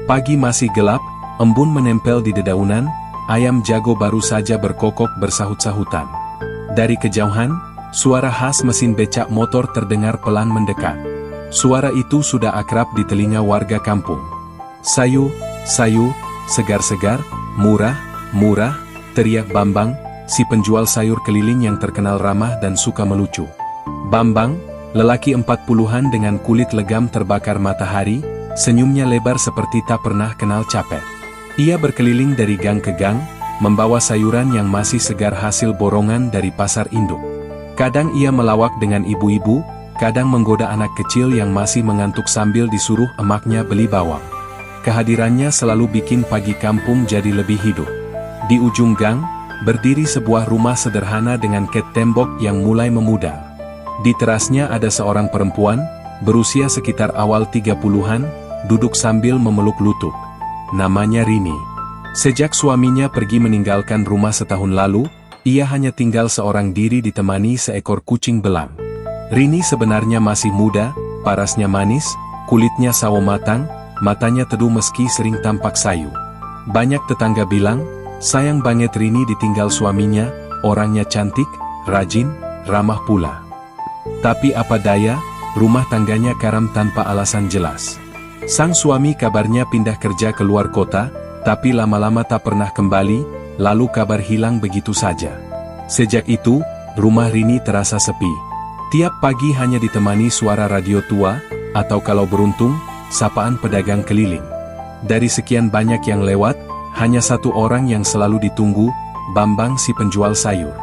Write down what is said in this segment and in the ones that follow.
Pagi masih gelap, embun menempel di dedaunan, ayam jago baru saja berkokok bersahut-sahutan. Dari kejauhan, suara khas mesin becak motor terdengar pelan mendekat. Suara itu sudah akrab di telinga warga kampung. Sayu, sayu, segar-segar, murah, murah, teriak Bambang, si penjual sayur keliling yang terkenal ramah dan suka melucu. Bambang, lelaki 40-an dengan kulit legam terbakar matahari, senyumnya lebar seperti tak pernah kenal capek. Ia berkeliling dari gang ke gang, membawa sayuran yang masih segar hasil borongan dari pasar induk. Kadang ia melawak dengan ibu-ibu, kadang menggoda anak kecil yang masih mengantuk sambil disuruh emaknya beli bawang. Kehadirannya selalu bikin pagi kampung jadi lebih hidup. Di ujung gang, berdiri sebuah rumah sederhana dengan ket tembok yang mulai memudar. Di terasnya ada seorang perempuan, berusia sekitar awal 30-an, duduk sambil memeluk lutut. Namanya Rini. Sejak suaminya pergi meninggalkan rumah setahun lalu, ia hanya tinggal seorang diri ditemani seekor kucing belang. Rini sebenarnya masih muda, parasnya manis, kulitnya sawo matang, matanya teduh meski sering tampak sayu. Banyak tetangga bilang, sayang banget Rini ditinggal suaminya, orangnya cantik, rajin, ramah pula. Tapi apa daya, rumah tangganya karam tanpa alasan jelas. Sang suami kabarnya pindah kerja ke luar kota, tapi lama-lama tak pernah kembali, lalu kabar hilang begitu saja. Sejak itu, rumah Rini terasa sepi. Tiap pagi hanya ditemani suara radio tua, atau kalau beruntung, sapaan pedagang keliling. Dari sekian banyak yang lewat, hanya satu orang yang selalu ditunggu, Bambang si penjual sayur.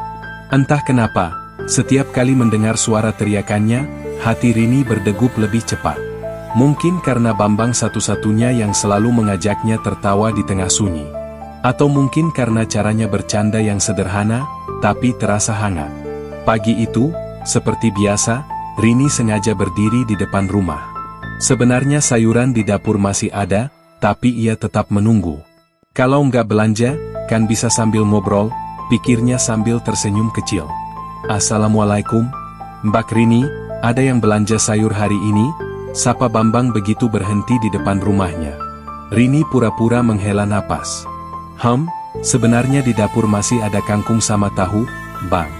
Entah kenapa, setiap kali mendengar suara teriakannya, hati Rini berdegup lebih cepat. Mungkin karena Bambang satu-satunya yang selalu mengajaknya tertawa di tengah sunyi. Atau mungkin karena caranya bercanda yang sederhana, tapi terasa hangat. Pagi itu, seperti biasa, Rini sengaja berdiri di depan rumah. Sebenarnya sayuran di dapur masih ada, tapi ia tetap menunggu. Kalau nggak belanja, kan bisa sambil ngobrol, pikirnya sambil tersenyum kecil. Assalamualaikum, Mbak Rini, ada yang belanja sayur hari ini? Sapa Bambang begitu berhenti di depan rumahnya. Rini pura-pura menghela napas. Sebenarnya di dapur masih ada kangkung sama tahu, Bang.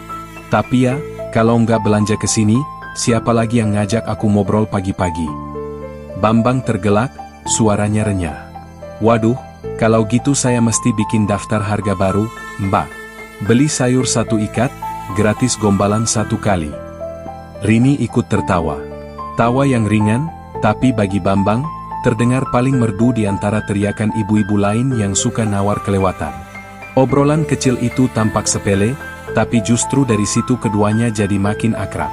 Tapi ya, kalau nggak belanja ke sini, siapa lagi yang ngajak aku ngobrol pagi-pagi? Bambang tergelak, suaranya renyah. Waduh, kalau gitu saya mesti bikin daftar harga baru, Mbak. Beli sayur 1 ikat, gratis gombalan 1 kali. Rini ikut tertawa. Tawa yang ringan, tapi bagi Bambang, terdengar paling merdu di antara teriakan ibu-ibu lain yang suka nawar kelewatan. Obrolan kecil itu tampak sepele, tapi justru dari situ keduanya jadi makin akrab.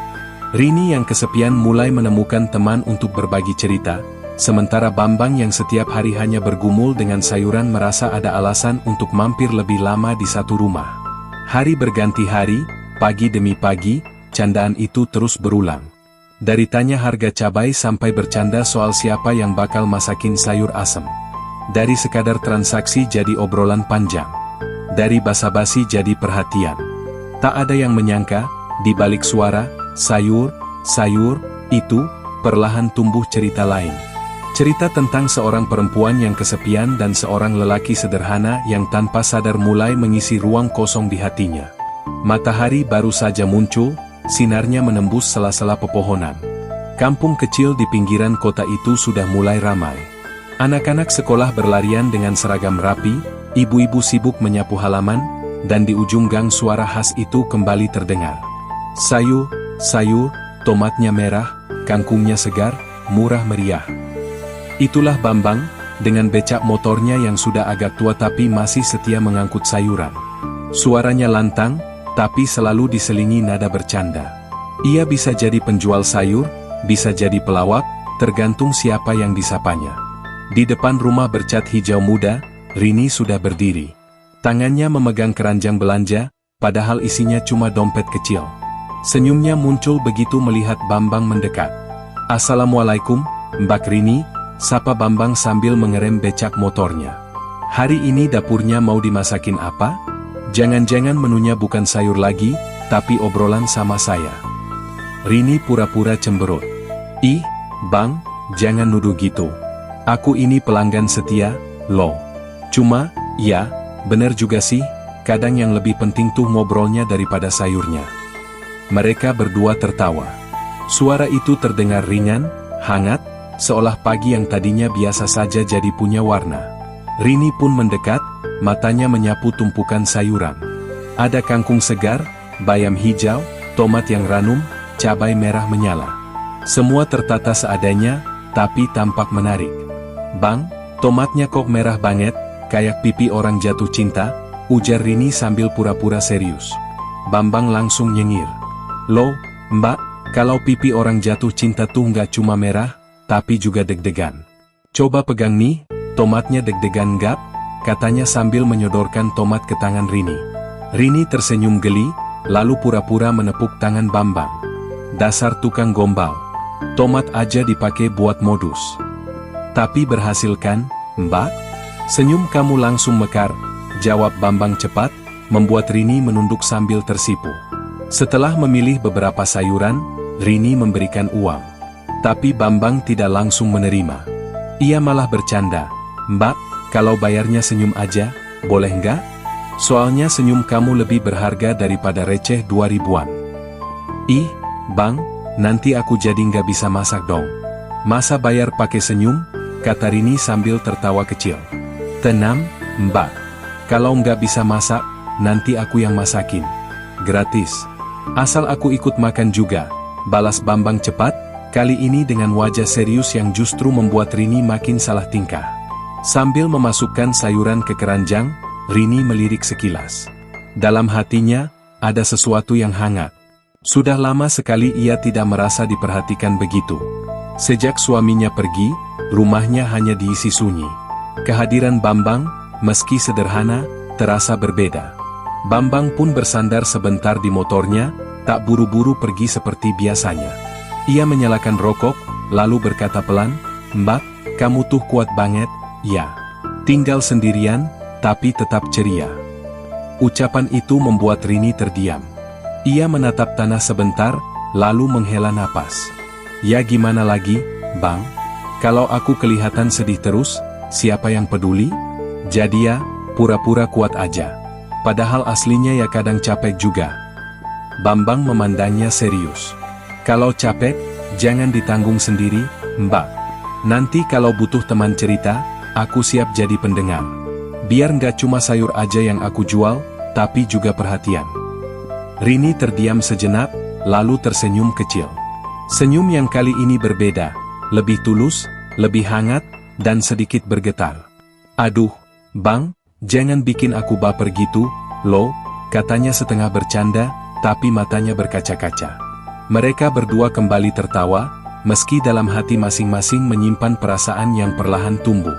Rini yang kesepian mulai menemukan teman untuk berbagi cerita, sementara Bambang yang setiap hari hanya bergumul dengan sayuran merasa ada alasan untuk mampir lebih lama di satu rumah. Hari berganti hari, pagi demi pagi, candaan itu terus berulang. Dari tanya harga cabai sampai bercanda soal siapa yang bakal masakin sayur asem. Dari sekadar transaksi jadi obrolan panjang. Dari basa-basi jadi perhatian. Tak ada yang menyangka, di balik suara, sayur, itu, perlahan tumbuh cerita lain. Cerita tentang seorang perempuan yang kesepian dan seorang lelaki sederhana yang tanpa sadar mulai mengisi ruang kosong di hatinya. Matahari baru saja muncul, sinarnya menembus sela-sela pepohonan. Kampung kecil di pinggiran kota itu sudah mulai ramai. Anak-anak sekolah berlarian dengan seragam rapi, ibu-ibu sibuk menyapu halaman, dan di ujung gang suara khas itu kembali terdengar. Sayur, tomatnya merah, kangkungnya segar, murah meriah. Itulah Bambang, dengan becak motornya yang sudah agak tua tapi masih setia mengangkut sayuran. Suaranya lantang, tapi selalu diselingi nada bercanda. Ia bisa jadi penjual sayur, bisa jadi pelawak, tergantung siapa yang disapanya. Di depan rumah bercat hijau muda, Rini sudah berdiri. Tangannya memegang keranjang belanja, padahal isinya cuma dompet kecil. Senyumnya muncul begitu melihat Bambang mendekat. Assalamualaikum, Mbak Rini, sapa Bambang sambil mengerem becak motornya. Hari ini dapurnya mau dimasakin apa? Jangan-jangan menunya bukan sayur lagi, tapi obrolan sama saya. Rini pura-pura cemberut. Ih, Bang, jangan nuduh gitu. Aku ini pelanggan setia, loh. Cuma, ya, bener juga sih, kadang yang lebih penting tuh ngobrolnya daripada sayurnya. Mereka berdua tertawa. Suara itu terdengar ringan, hangat, seolah pagi yang tadinya biasa saja jadi punya warna. Rini pun mendekat, matanya menyapu tumpukan sayuran. Ada kangkung segar, bayam hijau, tomat yang ranum, cabai merah menyala. Semua tertata seadanya, tapi tampak menarik. "Bang, tomatnya kok merah banget, kayak pipi orang jatuh cinta," ujar Rini sambil pura-pura serius. Bambang langsung nyengir. "Loh, Mbak, kalau pipi orang jatuh cinta tuh nggak cuma merah, tapi juga deg-degan. Coba pegang nih, tomatnya deg-degan nggak?" katanya sambil menyodorkan tomat ke tangan Rini. Rini tersenyum geli, lalu pura-pura menepuk tangan Bambang. "Dasar tukang gombal. Tomat aja dipakai buat modus. Tapi berhasil kan, Mbak?" "Senyum kamu langsung mekar," jawab Bambang cepat, membuat Rini menunduk sambil tersipu. Setelah memilih beberapa sayuran, Rini memberikan uang. Tapi Bambang tidak langsung menerima. Ia malah bercanda, "Mbak, kalau bayarnya senyum aja, boleh nggak? Soalnya senyum kamu lebih berharga daripada receh 2 ribuan. "Ih, Bang, nanti aku jadi nggak bisa masak dong. Masa bayar pakai senyum?" kata Rini sambil tertawa kecil. "Tenang, Mbak. Kalau nggak bisa masak, nanti aku yang masakin. Gratis. Asal aku ikut makan juga," balas Bambang cepat, kali ini dengan wajah serius yang justru membuat Rini makin salah tingkah. Sambil memasukkan sayuran ke keranjang, Rini melirik sekilas. Dalam hatinya, ada sesuatu yang hangat. Sudah lama sekali ia tidak merasa diperhatikan begitu. Sejak suaminya pergi, rumahnya hanya diisi sunyi. Kehadiran Bambang, meski sederhana, terasa berbeda. Bambang pun bersandar sebentar di motornya, tak buru-buru pergi seperti biasanya. Ia menyalakan rokok, lalu berkata pelan, "Mbak, kamu tuh kuat banget, ya. Tinggal sendirian, tapi tetap ceria." Ucapan itu membuat Rini terdiam. Ia menatap tanah sebentar, lalu menghela napas. "Ya gimana lagi, Bang? Kalau aku kelihatan sedih terus, siapa yang peduli? Jadi ya, pura-pura kuat aja. Padahal aslinya ya kadang capek juga." Bambang memandangnya serius. "Kalau capek, jangan ditanggung sendiri, Mbak. Nanti kalau butuh teman cerita, aku siap jadi pendengar. Biar nggak cuma sayur aja yang aku jual, tapi juga perhatian." Rini terdiam sejenak, lalu tersenyum kecil. Senyum yang kali ini berbeda, lebih tulus, lebih hangat, dan sedikit bergetar. "Aduh, Bang, jangan bikin aku baper gitu, loh," katanya setengah bercanda, tapi matanya berkaca-kaca. Mereka berdua kembali tertawa, meski dalam hati masing-masing menyimpan perasaan yang perlahan tumbuh.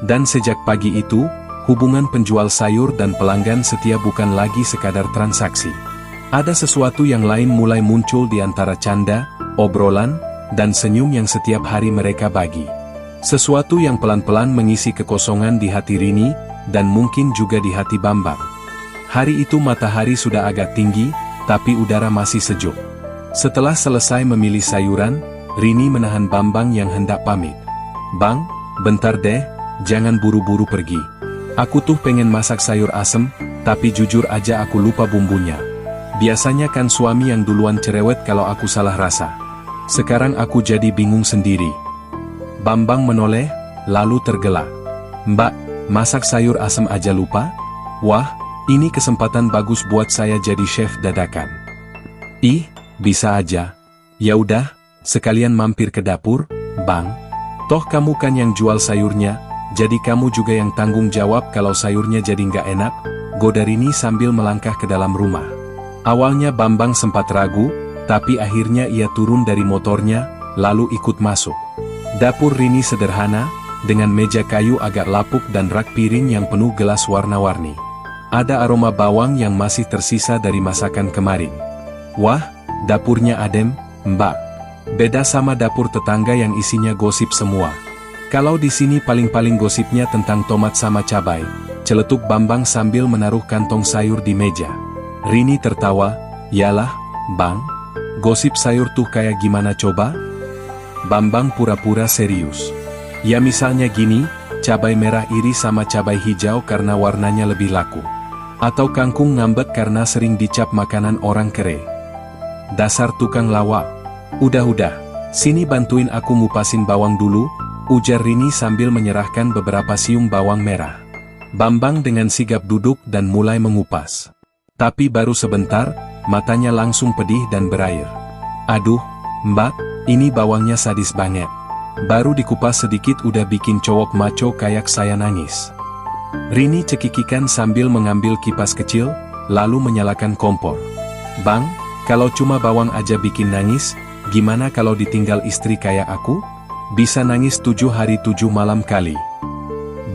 Dan sejak pagi itu, hubungan penjual sayur dan pelanggan setia bukan lagi sekadar transaksi. Ada sesuatu yang lain mulai muncul di antara canda, obrolan, dan senyum yang setiap hari mereka bagi. Sesuatu yang pelan-pelan mengisi kekosongan di hati Rini, dan mungkin juga di hati Bambang. Hari itu matahari sudah agak tinggi, tapi udara masih sejuk. Setelah selesai memilih sayuran, Rini menahan Bambang yang hendak pamit. "Bang, bentar deh, jangan buru-buru pergi. Aku tuh pengen masak sayur asem, tapi jujur aja aku lupa bumbunya. Biasanya kan suami yang duluan cerewet kalau aku salah rasa. Sekarang aku jadi bingung sendiri." Bambang menoleh, lalu tergelak. "Mbak, masak sayur asem aja lupa? Wah, ini kesempatan bagus buat saya jadi chef dadakan." "Ih, bisa aja. Ya udah, sekalian mampir ke dapur, Bang. Toh kamu kan yang jual sayurnya, jadi kamu juga yang tanggung jawab kalau sayurnya jadi nggak enak," goda Rini sambil melangkah ke dalam rumah. Awalnya Bambang sempat ragu, tapi akhirnya ia turun dari motornya, lalu ikut masuk. Dapur Rini sederhana, dengan meja kayu agak lapuk dan rak piring yang penuh gelas warna-warni. Ada aroma bawang yang masih tersisa dari masakan kemarin. "Wah, dapurnya adem, Mbak. Beda sama dapur tetangga yang isinya gosip semua. Kalau di sini paling-paling gosipnya tentang tomat sama cabai," celetuk Bambang sambil menaruh kantong sayur di meja. Rini tertawa, "Yalah, Bang. Gosip sayur tuh kayak gimana coba?" Bambang pura-pura serius. Ya misalnya gini, cabai merah iri sama cabai hijau karena warnanya lebih laku. Atau kangkung ngambek karena sering dicap makanan orang kere. Dasar tukang lawak. Udah, sini bantuin aku ngupasin bawang dulu, ujar Rini sambil menyerahkan beberapa siung bawang merah. Bambang dengan sigap duduk dan mulai mengupas. Tapi baru sebentar, matanya langsung pedih dan berair. Aduh, Mbak, ini bawangnya sadis banget. Baru dikupas sedikit udah bikin cowok maco kayak saya nangis. Rini cekikikan sambil mengambil kipas kecil, lalu menyalakan kompor. Bang, kalau cuma bawang aja bikin nangis, gimana kalau ditinggal istri kayak aku? Bisa nangis 7 hari 7 malam kali.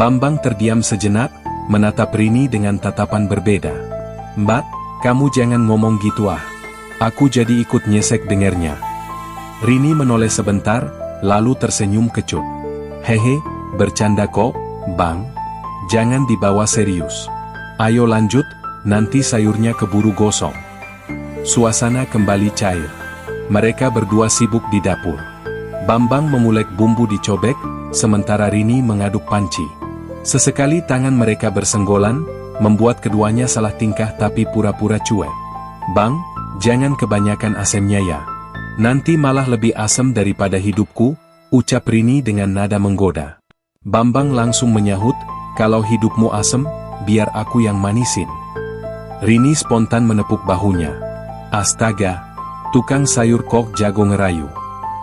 Bambang terdiam sejenak, menatap Rini dengan tatapan berbeda. Mbak, kamu jangan ngomong gitu ah. Aku jadi ikut nyesek dengernya. Rini menoleh sebentar, lalu tersenyum kecut. Hehe, bercanda kok, Bang. Jangan dibawa serius. Ayo lanjut, nanti sayurnya keburu gosong. Suasana kembali cair. Mereka berdua sibuk di dapur. Bambang memulek bumbu dicobek, sementara Rini mengaduk panci. Sesekali tangan mereka bersenggolan, membuat keduanya salah tingkah tapi pura-pura cuek. Bang, jangan kebanyakan asemnya ya. Nanti malah lebih asam daripada hidupku, ucap Rini dengan nada menggoda. Bambang langsung menyahut, kalau hidupmu asem, biar aku yang manisin. Rini spontan menepuk bahunya. Astaga, tukang sayur kok jago ngerayu.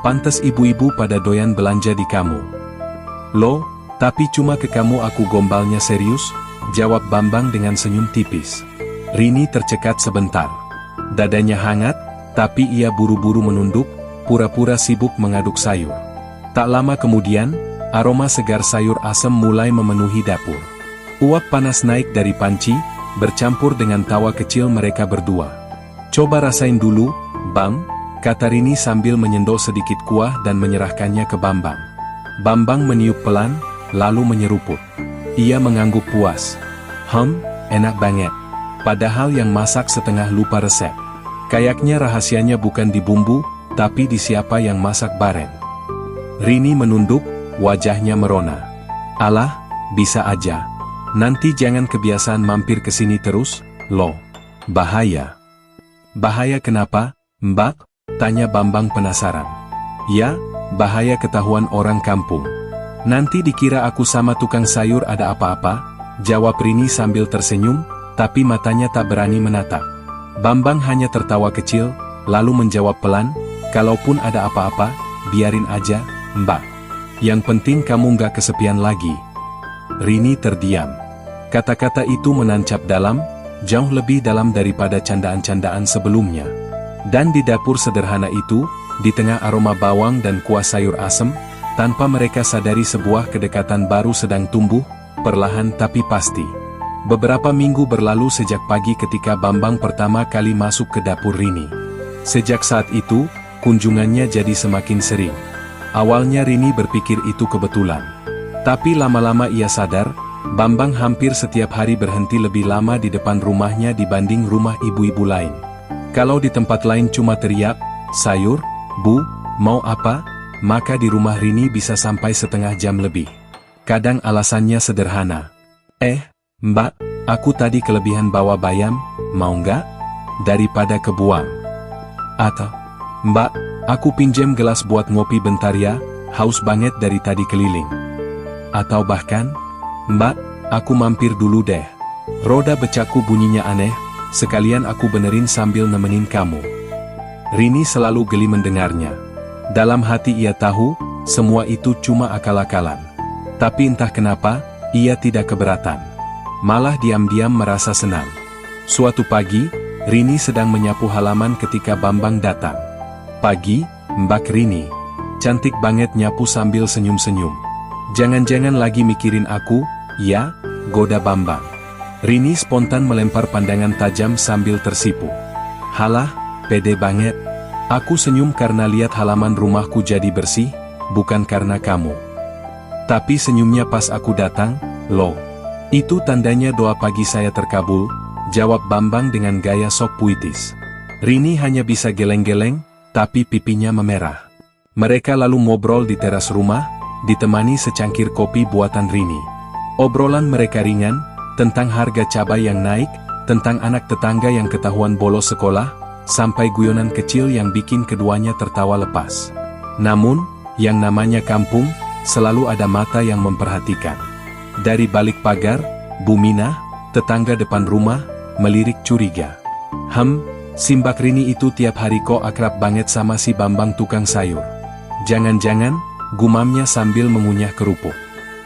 Pantes ibu-ibu pada doyan belanja di kamu. Loh, tapi cuma ke kamu aku gombalnya serius, jawab Bambang dengan senyum tipis. Rini tercekat sebentar. Dadanya hangat, tapi ia buru-buru menunduk, pura-pura sibuk mengaduk sayur. Tak lama kemudian, aroma segar sayur asam mulai memenuhi dapur. Uap panas naik dari panci, bercampur dengan tawa kecil mereka berdua. Coba rasain dulu, Bang, kata Rini sambil menyendok sedikit kuah dan menyerahkannya ke Bambang. Bambang meniup pelan, lalu menyeruput. Ia mengangguk puas. Enak banget. Padahal yang masak setengah lupa resep. Kayaknya rahasianya bukan di bumbu, tapi di siapa yang masak bareng. Rini menunduk, wajahnya merona. Alah, bisa aja. Nanti jangan kebiasaan mampir ke sini terus, loh. Bahaya. Bahaya kenapa, Mbak? Tanya Bambang penasaran. Ya, bahaya ketahuan orang kampung. Nanti dikira aku sama tukang sayur ada apa-apa, jawab Rini sambil tersenyum, tapi matanya tak berani menatap. Bambang hanya tertawa kecil, lalu menjawab pelan, kalaupun ada apa-apa, biarin aja, Mbak. Yang penting kamu nggak kesepian lagi. Rini terdiam. Kata-kata itu menancap dalam, jauh lebih dalam daripada candaan-candaan sebelumnya. Dan di dapur sederhana itu, di tengah aroma bawang dan kuah sayur asem, tanpa mereka sadari sebuah kedekatan baru sedang tumbuh, perlahan tapi pasti. Beberapa minggu berlalu sejak pagi ketika Bambang pertama kali masuk ke dapur Rini. Sejak saat itu, kunjungannya jadi semakin sering. Awalnya Rini berpikir itu kebetulan. Tapi lama-lama ia sadar, Bambang hampir setiap hari berhenti lebih lama di depan rumahnya dibanding rumah ibu-ibu lain. Kalau di tempat lain cuma teriak, sayur, Bu, mau apa? Maka di rumah Rini bisa sampai setengah jam lebih. Kadang alasannya sederhana. Mbak, aku tadi kelebihan bawa bayam, mau nggak? Daripada kebuang. Atau, Mbak, aku pinjem gelas buat ngopi bentar ya, haus banget dari tadi keliling. Atau bahkan, Mbak, aku mampir dulu deh. Roda becaku bunyinya aneh, sekalian aku benerin sambil nemenin kamu. Rini selalu geli mendengarnya. Dalam hati ia tahu, semua itu cuma akal-akalan. Tapi entah kenapa, ia tidak keberatan. Malah diam-diam merasa senang. Suatu pagi, Rini sedang menyapu halaman ketika Bambang datang. Pagi, Mbak Rini. Cantik banget nyapu sambil senyum-senyum. Jangan-jangan lagi mikirin aku, ya? Goda Bambang. Rini spontan melempar pandangan tajam sambil tersipu. Halah, pede banget. Aku senyum karena lihat halaman rumahku jadi bersih, bukan karena kamu. Tapi senyumnya pas aku datang, loh. Itu tandanya doa pagi saya terkabul, jawab Bambang dengan gaya sok puitis. Rini hanya bisa geleng-geleng, tapi pipinya memerah. Mereka lalu ngobrol di teras rumah, ditemani secangkir kopi buatan Rini. Obrolan mereka ringan, tentang harga cabai yang naik, tentang anak tetangga yang ketahuan bolos sekolah, sampai guyonan kecil yang bikin keduanya tertawa lepas. Namun, yang namanya kampung, selalu ada mata yang memperhatikan. Dari balik pagar, Bu Minah, tetangga depan rumah, melirik curiga. Si Mbak Rini itu tiap hari kok akrab banget sama si Bambang tukang sayur. Jangan-jangan, gumamnya sambil mengunyah kerupuk.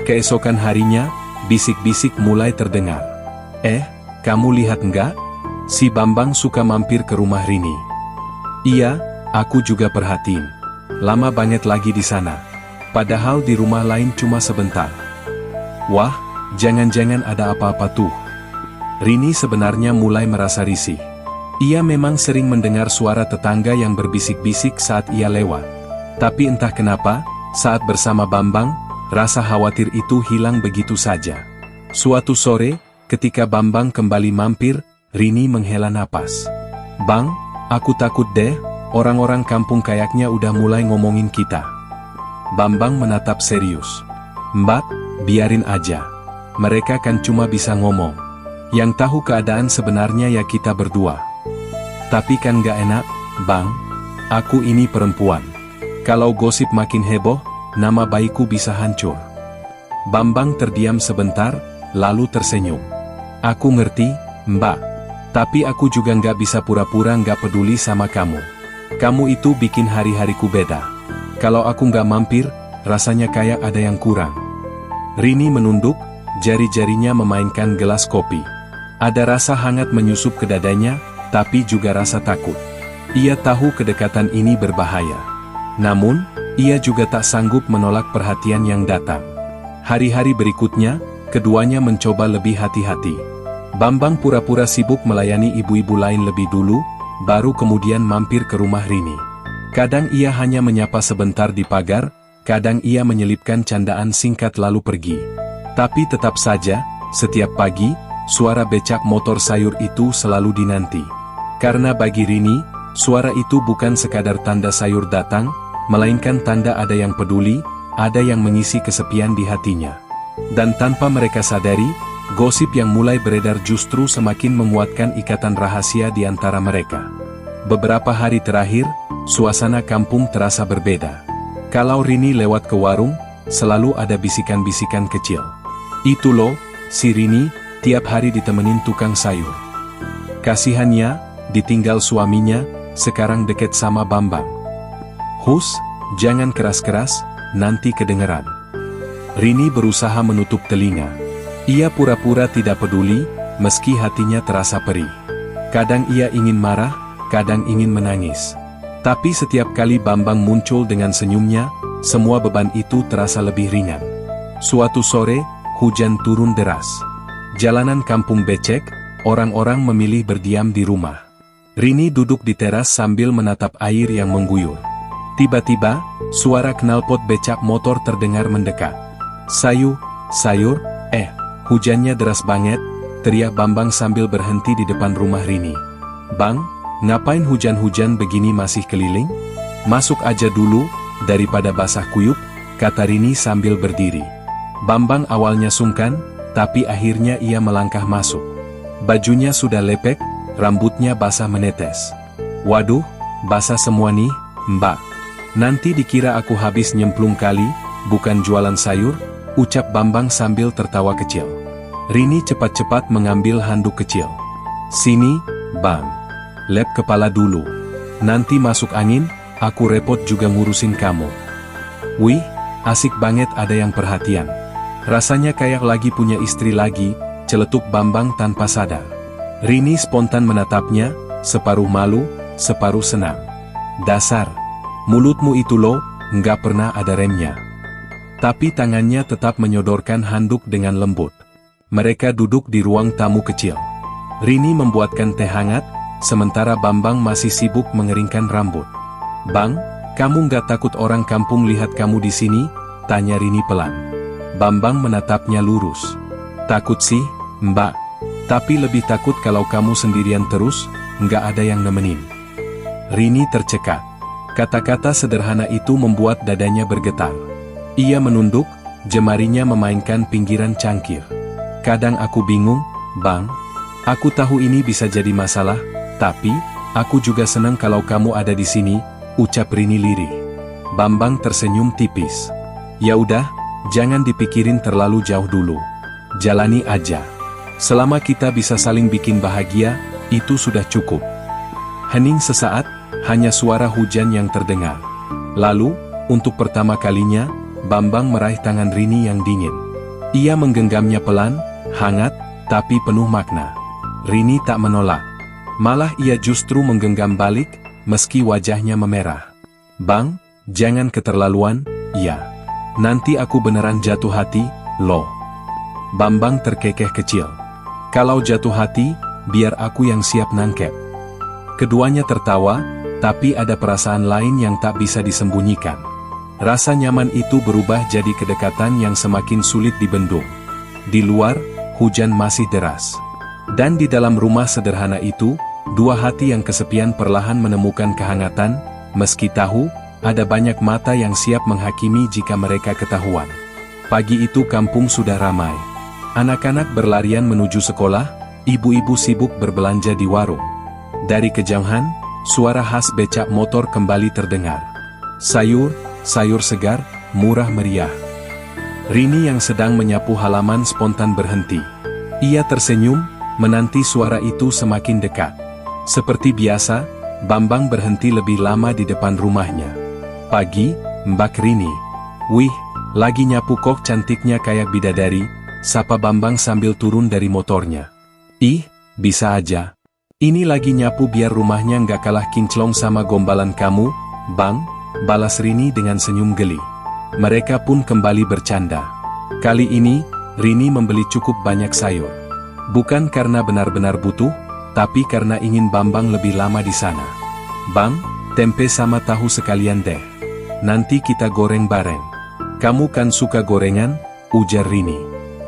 Keesokan harinya, bisik-bisik mulai terdengar. Kamu lihat enggak? Si Bambang suka mampir ke rumah Rini. Iya, aku juga perhatiin. Lama banget lagi di sana. Padahal di rumah lain cuma sebentar. Wah, jangan-jangan ada apa-apa tuh. Rini sebenarnya mulai merasa risih. Ia memang sering mendengar suara tetangga yang berbisik-bisik saat ia lewat. Tapi entah kenapa, saat bersama Bambang, rasa khawatir itu hilang begitu saja. Suatu sore, ketika Bambang kembali mampir, Rini menghela napas. Bang, aku takut deh, orang-orang kampung kayaknya udah mulai ngomongin kita. Bambang menatap serius. Mbak, biarin aja. Mereka kan cuma bisa ngomong. Yang tahu keadaan sebenarnya ya kita berdua. Tapi kan gak enak, Bang. Aku ini perempuan. Kalau gosip makin heboh, nama baikku bisa hancur. Bambang terdiam sebentar, lalu tersenyum. Aku ngerti, Mbak. Tapi aku juga gak bisa pura-pura gak peduli sama kamu. Kamu itu bikin hari-hariku beda. Kalau aku gak mampir, rasanya kayak ada yang kurang. Rini menunduk, jari-jarinya memainkan gelas kopi. Ada rasa hangat menyusup ke dadanya, tapi juga rasa takut. Ia tahu kedekatan ini berbahaya. Namun, ia juga tak sanggup menolak perhatian yang datang. Hari-hari berikutnya, keduanya mencoba lebih hati-hati. Bambang pura-pura sibuk melayani ibu-ibu lain lebih dulu, baru kemudian mampir ke rumah Rini. Kadang ia hanya menyapa sebentar di pagar, kadang ia menyelipkan candaan singkat lalu pergi. Tapi tetap saja, setiap pagi, suara becak motor sayur itu selalu dinanti. Karena bagi Rini, suara itu bukan sekadar tanda sayur datang, melainkan tanda ada yang peduli, ada yang mengisi kesepian di hatinya. Dan tanpa mereka sadari, gosip yang mulai beredar justru semakin menguatkan ikatan rahasia di antara mereka. Beberapa hari terakhir, suasana kampung terasa berbeda. Kalau Rini lewat ke warung, selalu ada bisikan-bisikan kecil. Itu loh, si Rini, tiap hari ditemenin tukang sayur. Kasihannya, ditinggal suaminya, sekarang deket sama Bambang. Hus, jangan keras-keras, nanti kedengeran. Rini berusaha menutup telinga. Ia pura-pura tidak peduli, meski hatinya terasa perih. Kadang ia ingin marah, kadang ingin menangis. Tapi setiap kali Bambang muncul dengan senyumnya, semua beban itu terasa lebih ringan. Suatu sore, hujan turun deras. Jalanan kampung becek, orang-orang memilih berdiam di rumah. Rini duduk di teras sambil menatap air yang mengguyur. Tiba-tiba, suara knalpot becak motor terdengar mendekat. Sayur, hujannya deras banget, teriak Bambang sambil berhenti di depan rumah Rini. Bang, ngapain hujan-hujan begini masih keliling? Masuk aja dulu, daripada basah kuyup, kata Rini sambil berdiri. Bambang awalnya sungkan, tapi akhirnya ia melangkah masuk. Bajunya sudah lepek, rambutnya basah menetes. Waduh, basah semua nih, Mbak. Nanti dikira aku habis nyemplung kali, bukan jualan sayur, ucap Bambang sambil tertawa kecil. Rini cepat-cepat mengambil handuk kecil. Sini, Bang. Lep kepala dulu. Nanti masuk angin, aku repot juga ngurusin kamu. Wih, asik banget ada yang perhatian. Rasanya kayak lagi punya istri lagi, celetuk Bambang tanpa sadar. Rini spontan menatapnya, separuh malu, separuh senang. Dasar, mulutmu itu loh, nggak pernah ada remnya. Tapi tangannya tetap menyodorkan handuk dengan lembut. Mereka duduk di ruang tamu kecil. Rini membuatkan teh hangat, sementara Bambang masih sibuk mengeringkan rambut. Bang, kamu nggak takut orang kampung lihat kamu di sini? Tanya Rini pelan. Bambang menatapnya lurus. Takut sih, Mbak. Tapi lebih takut kalau kamu sendirian terus, nggak ada yang nemenin. Rini tercekat. Kata-kata sederhana itu membuat dadanya bergetar. Ia menunduk, jemarinya memainkan pinggiran cangkir. Kadang aku bingung, Bang. Aku tahu ini bisa jadi masalah, tapi aku juga senang kalau kamu ada di sini, ucap Rini lirih. Bambang tersenyum tipis. Ya udah, jangan dipikirin terlalu jauh dulu. Jalani aja. Selama kita bisa saling bikin bahagia, itu sudah cukup. Hening sesaat, hanya suara hujan yang terdengar. Lalu, untuk pertama kalinya, Bambang meraih tangan Rini yang dingin. Ia menggenggamnya pelan, hangat, tapi penuh makna. Rini tak menolak. Malah ia justru menggenggam balik, meski wajahnya memerah. Bang, jangan keterlaluan, ya. Nanti aku beneran jatuh hati, loh. Bambang terkekeh kecil. Kalau jatuh hati, biar aku yang siap nangkep. Keduanya tertawa, tapi ada perasaan lain yang tak bisa disembunyikan. Rasa nyaman itu berubah jadi kedekatan yang semakin sulit dibendung. Di luar, hujan masih deras. Dan di dalam rumah sederhana itu, dua hati yang kesepian perlahan menemukan kehangatan, meski tahu, ada banyak mata yang siap menghakimi jika mereka ketahuan. Pagi itu kampung sudah ramai. Anak-anak berlarian menuju sekolah, ibu-ibu sibuk berbelanja di warung. Dari kejauhan, suara khas becak motor kembali terdengar. Sayur segar, murah meriah. Rini yang sedang menyapu halaman spontan berhenti. Ia tersenyum, menanti suara itu semakin dekat. Seperti biasa, Bambang berhenti lebih lama di depan rumahnya. Pagi, Mbak Rini. Wih, lagi nyapu kok cantiknya kayak bidadari, sapa Bambang sambil turun dari motornya. Ih, bisa aja. Ini lagi nyapu biar rumahnya nggak kalah kinclong sama gombalan kamu, Bang, balas Rini dengan senyum geli. Mereka pun kembali bercanda. Kali ini, Rini membeli cukup banyak sayur. Bukan karena benar-benar butuh, tapi karena ingin Bambang lebih lama di sana. Bang, tempe sama tahu sekalian deh. Nanti kita goreng bareng. Kamu kan suka gorengan, ujar Rini.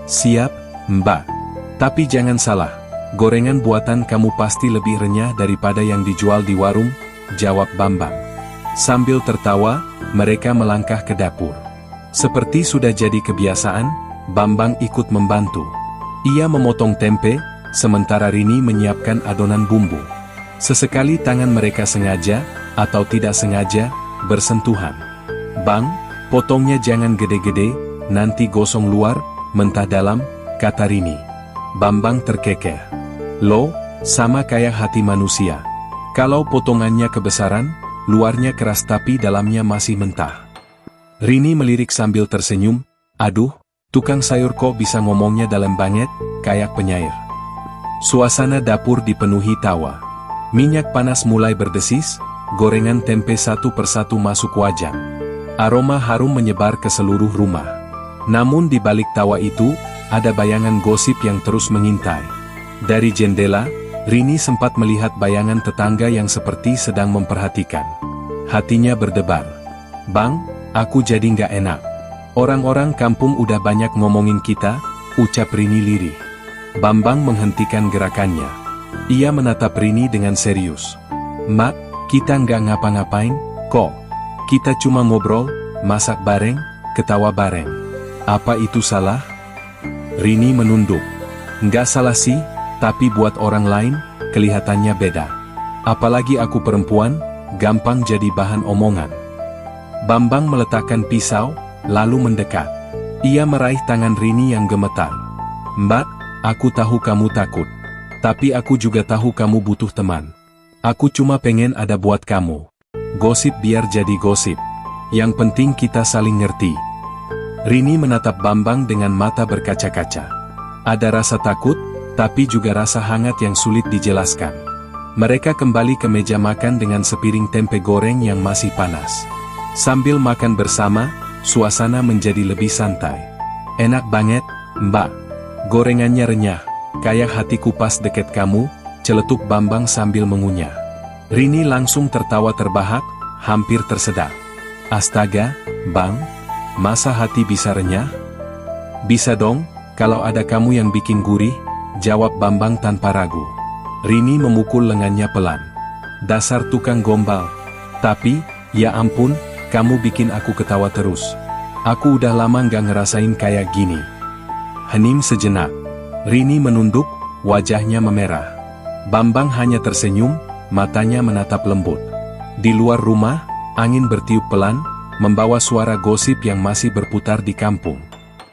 Siap, Mbak. Tapi jangan salah, gorengan buatan kamu pasti lebih renyah daripada yang dijual di warung, jawab Bambang. Sambil tertawa, mereka melangkah ke dapur. Seperti sudah jadi kebiasaan, Bambang ikut membantu. Ia memotong tempe, sementara Rini menyiapkan adonan bumbu. Sesekali tangan mereka sengaja, atau tidak sengaja, bersentuhan. Bang, potongnya jangan gede-gede, nanti gosong luar, mentah dalam, kata Rini. Bambang terkekeh. Loh, sama kayak hati manusia. Kalau potongannya kebesaran, luarnya keras tapi dalamnya masih mentah. Rini melirik sambil tersenyum, aduh, tukang sayur kok bisa ngomongnya dalam banget, kayak penyair. Suasana dapur dipenuhi tawa. Minyak panas mulai berdesis, gorengan tempe satu persatu masuk wajan. Aroma harum menyebar ke seluruh rumah. Namun di balik tawa itu, ada bayangan gosip yang terus mengintai. Dari jendela, Rini sempat melihat bayangan tetangga yang seperti sedang memperhatikan. Hatinya berdebar. Bang, aku jadi nggak enak. Orang-orang kampung udah banyak ngomongin kita, ucap Rini lirih. Bambang menghentikan gerakannya. Ia menatap Rini dengan serius. Mak, kita nggak ngapa-ngapain, kok. Kita cuma ngobrol, masak bareng, ketawa bareng. Apa itu salah? Rini menunduk. Nggak salah sih, tapi buat orang lain, kelihatannya beda. Apalagi aku perempuan, gampang jadi bahan omongan. Bambang meletakkan pisau, lalu mendekat. Ia meraih tangan Rini yang gemetar. Mbak, aku tahu kamu takut. Tapi aku juga tahu kamu butuh teman. Aku cuma pengen ada buat kamu. Gosip biar jadi gosip. Yang penting kita saling ngerti. Rini menatap Bambang dengan mata berkaca-kaca. Ada rasa takut, tapi juga rasa hangat yang sulit dijelaskan. Mereka kembali ke meja makan dengan sepiring tempe goreng yang masih panas. Sambil makan bersama, suasana menjadi lebih santai. Enak banget, Mbak. Gorengannya renyah, kayak hatiku pas deket kamu, celetuk Bambang sambil mengunyah. Rini langsung tertawa terbahak, hampir tersedak. Astaga, Bang, masa hati bisa renyah? Bisa dong, kalau ada kamu yang bikin gurih, jawab Bambang tanpa ragu. Rini memukul lengannya pelan. Dasar tukang gombal. Tapi, ya ampun, kamu bikin aku ketawa terus. Aku udah lama nggak ngerasain kayak gini. Hening sejenak. Rini menunduk, wajahnya memerah. Bambang hanya tersenyum, matanya menatap lembut. Di luar rumah, angin bertiup pelan, membawa suara gosip yang masih berputar di kampung.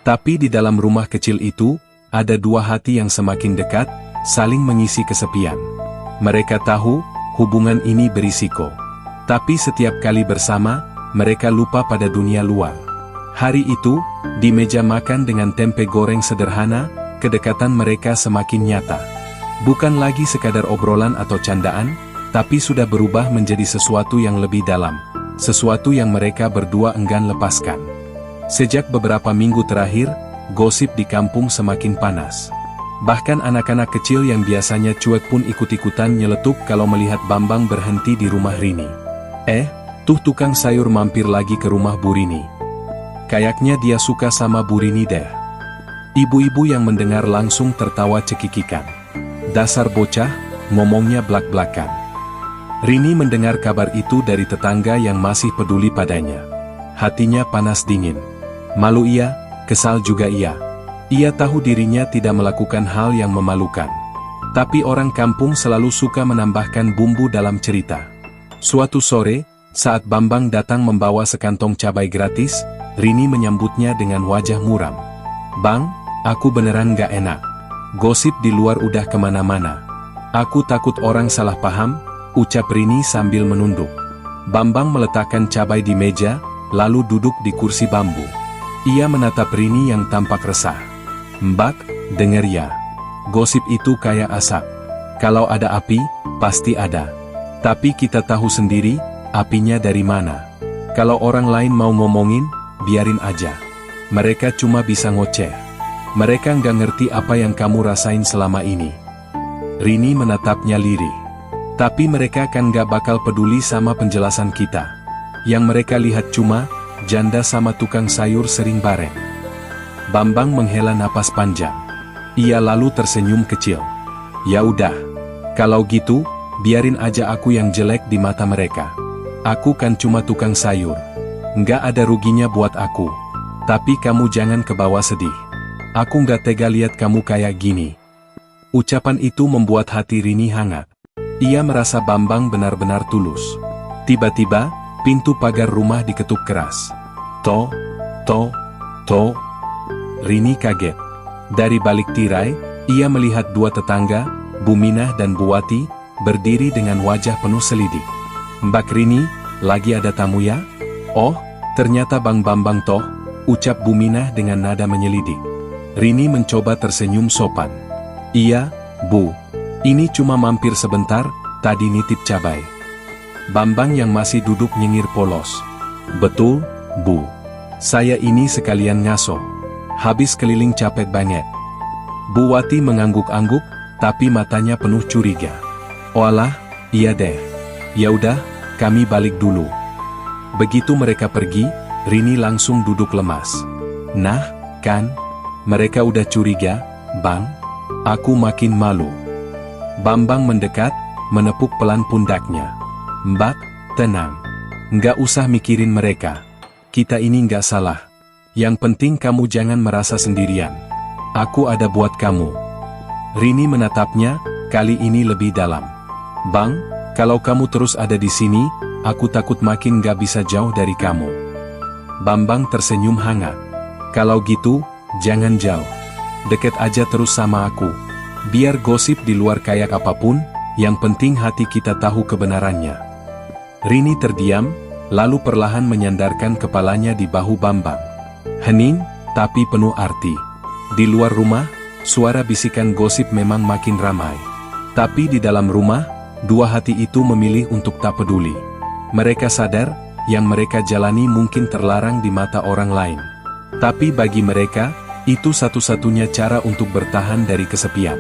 Tapi di dalam rumah kecil itu, ada dua hati yang semakin dekat, saling mengisi kesepian. Mereka tahu, hubungan ini berisiko. Tapi setiap kali bersama, mereka lupa pada dunia luar. Hari itu, di meja makan dengan tempe goreng sederhana, kedekatan mereka semakin nyata. Bukan lagi sekadar obrolan atau candaan, tapi sudah berubah menjadi sesuatu yang lebih dalam. Sesuatu yang mereka berdua enggan lepaskan. Sejak beberapa minggu terakhir, gosip di kampung semakin panas. Bahkan anak-anak kecil yang biasanya cuek pun ikut-ikutan nyeletuk kalau melihat Bambang berhenti di rumah Rini. Tuh tukang sayur mampir lagi ke rumah Bu Rini. Kayaknya dia suka sama Bu Rini deh. Ibu-ibu yang mendengar langsung tertawa cekikikan. Dasar bocah, ngomongnya blak-blakan. Rini mendengar kabar itu dari tetangga yang masih peduli padanya. Hatinya panas dingin. Malu ia, kesal juga ia. Ia tahu dirinya tidak melakukan hal yang memalukan. Tapi orang kampung selalu suka menambahkan bumbu dalam cerita. Suatu sore, saat Bambang datang membawa sekantong cabai gratis, Rini menyambutnya dengan wajah muram. "Bang, aku beneran gak enak. Gosip di luar udah kemana-mana. Aku takut orang salah paham," ucap Rini sambil menunduk. Bambang meletakkan cabai di meja, lalu duduk di kursi bambu. Ia menatap Rini yang tampak resah. "Mbak, denger ya. Gosip itu kayak asap. Kalau ada api, pasti ada. Tapi kita tahu sendiri, apinya dari mana. Kalau orang lain mau ngomongin, biarin aja. Mereka cuma bisa ngoceh. Mereka nggak ngerti apa yang kamu rasain selama ini." Rini menatapnya lirih. "Tapi mereka kan gak bakal peduli sama penjelasan kita. Yang mereka lihat cuma, janda sama tukang sayur sering bareng." Bambang menghela napas panjang. Ia lalu tersenyum kecil. "Ya udah. Kalau gitu, biarin aja aku yang jelek di mata mereka. Aku kan cuma tukang sayur. Nggak ada ruginya buat aku. Tapi kamu jangan kebawa sedih. Aku nggak tega lihat kamu kayak gini." Ucapan itu membuat hati Rini hangat. Ia merasa Bambang benar-benar tulus. Tiba-tiba, pintu pagar rumah diketuk keras. "To, to, to." Rini kaget. Dari balik tirai, ia melihat dua tetangga, Bu Minah dan Bu Wati, berdiri dengan wajah penuh selidik. "Mbak Rini, lagi ada tamu ya?" "Oh, ternyata Bang Bambang toh," ucap Bu Minah dengan nada menyelidik. Rini mencoba tersenyum sopan. "Iya, Bu. Ini cuma mampir sebentar, tadi nitip cabai." Bambang yang masih duduk nyengir polos. "Betul, Bu. Saya ini sekalian ngaso. Habis keliling capek banget." Bu Wati mengangguk-angguk, tapi matanya penuh curiga. "Oalah, iya deh. Ya udah, kami balik dulu." Begitu mereka pergi, Rini langsung duduk lemas. "Nah, kan? Mereka udah curiga, Bang. Aku makin malu." Bambang mendekat, menepuk pelan pundaknya. "Mbak, tenang. Nggak usah mikirin mereka. Kita ini nggak salah. Yang penting kamu jangan merasa sendirian. Aku ada buat kamu." Rini menatapnya, kali ini lebih dalam. "Bang, kalau kamu terus ada di sini, aku takut makin nggak bisa jauh dari kamu." Bambang tersenyum hangat. "Kalau gitu, jangan jauh. Deket aja terus sama aku. Biar gosip di luar kayak apapun, yang penting hati kita tahu kebenarannya." Rini terdiam, lalu perlahan menyandarkan kepalanya di bahu Bambang. Hening, tapi penuh arti. Di luar rumah, suara bisikan gosip memang makin ramai. Tapi di dalam rumah, dua hati itu memilih untuk tak peduli. Mereka sadar, yang mereka jalani mungkin terlarang di mata orang lain. Tapi bagi mereka, itu satu-satunya cara untuk bertahan dari kesepian.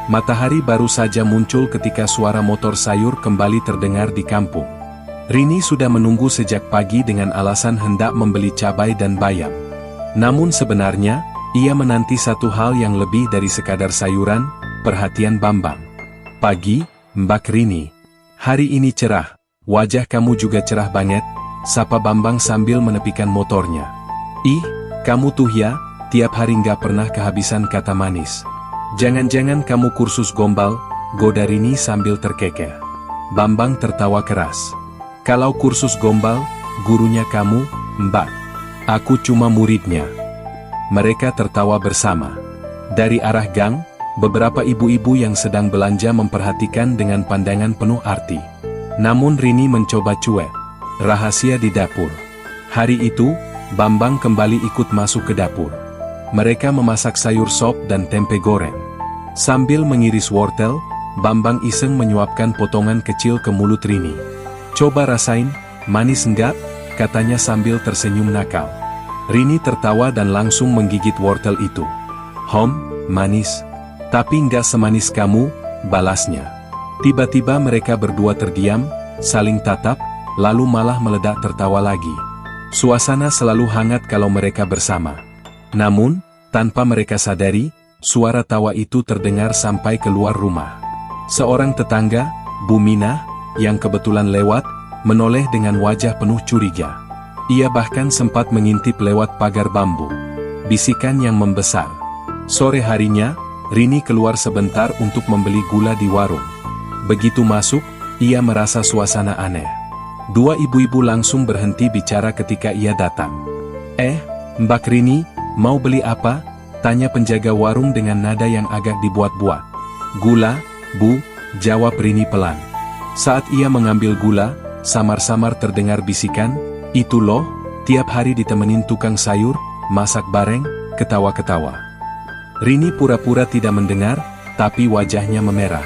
Matahari baru saja muncul ketika suara motor sayur kembali terdengar di kampung. Rini sudah menunggu sejak pagi dengan alasan hendak membeli cabai dan bayam. Namun sebenarnya, ia menanti satu hal yang lebih dari sekadar sayuran, perhatian Bambang. "Pagi, Mbak Rini. Hari ini cerah, wajah kamu juga cerah banget," sapa Bambang sambil menepikan motornya. Ih, kamu tuh ya, tiap hari nggak pernah kehabisan kata manis. Jangan-jangan kamu kursus gombal, goda Rini sambil terkekeh. Bambang tertawa keras. Kalau kursus gombal, gurunya kamu, Mbak. Aku cuma muridnya. Mereka tertawa bersama. Dari arah gang, beberapa ibu-ibu yang sedang belanja memperhatikan dengan pandangan penuh arti. Namun Rini mencoba cuek. Rahasia di dapur. Hari itu, Bambang kembali ikut masuk ke dapur. Mereka memasak sayur sop dan tempe goreng. Sambil mengiris wortel, Bambang iseng menyuapkan potongan kecil ke mulut Rini. Coba rasain, manis enggak? Katanya sambil tersenyum nakal. Rini tertawa dan langsung menggigit wortel itu. Manis. Tapi enggak semanis kamu, balasnya. Tiba-tiba mereka berdua terdiam, saling tatap, lalu malah meledak tertawa lagi. Suasana selalu hangat kalau mereka bersama. Namun, tanpa mereka sadari, suara tawa itu terdengar sampai keluar rumah. Seorang tetangga, Bu Minah, yang kebetulan lewat, menoleh dengan wajah penuh curiga. Ia bahkan sempat mengintip lewat pagar bambu. Bisikan yang membesar. Sore harinya, Rini keluar sebentar untuk membeli gula di warung. Begitu masuk, ia merasa suasana aneh. Dua ibu-ibu langsung berhenti bicara ketika ia datang. Mbak Rini, mau beli apa? Tanya penjaga warung dengan nada yang agak dibuat-buat. Gula, Bu, jawab Rini pelan. Saat ia mengambil gula, samar-samar terdengar bisikan, itu loh, tiap hari ditemenin tukang sayur, masak bareng, ketawa-ketawa. Rini pura-pura tidak mendengar, tapi wajahnya memerah.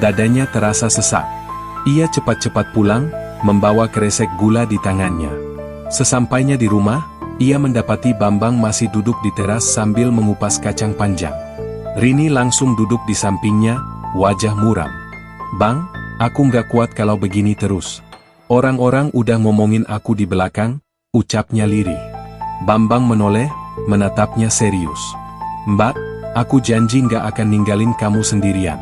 Dadanya terasa sesak. Ia cepat-cepat pulang, membawa kresek gula di tangannya. Sesampainya di rumah, ia mendapati Bambang masih duduk di teras sambil mengupas kacang panjang. Rini langsung duduk di sampingnya, wajah muram. Bang, aku nggak kuat kalau begini terus. Orang-orang udah ngomongin aku di belakang, ucapnya lirih. Bambang menoleh, menatapnya serius. Mbak, aku janji nggak akan ninggalin kamu sendirian.